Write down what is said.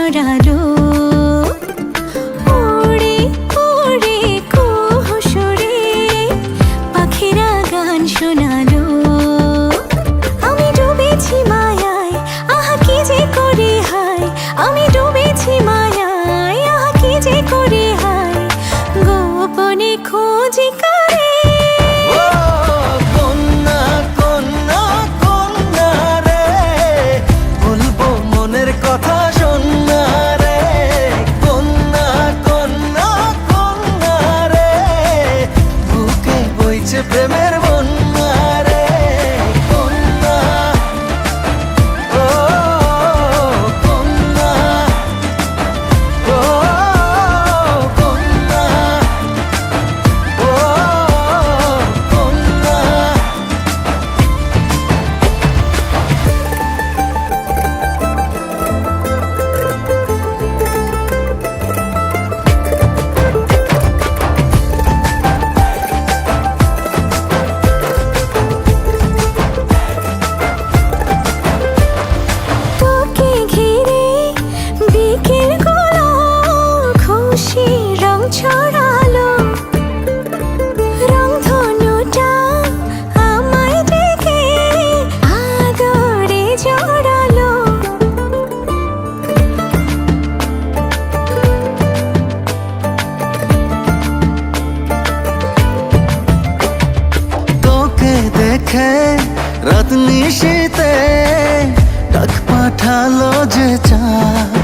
ছড়ালো। উড়ে উড়ে কুহু সুরে পাখিরা গান শোনালো। আমি ডুবেছি মায়ায়, আহা কি যে করি হায়। আমি ডুবেছি মায়ায়, আহা কি যে করি হায়। গোপনে খোঁজি করে প্রেমের বন্যা রে কন্যা, ও কন্যা, ও কন্যা, ও কন্যা। ছড়ালো রংধনুটা আমায় ডেকে আদরে জড়ালো। তোকে দেখে রাত নিশীতে ডাক পাঠালো যে চাঁদ।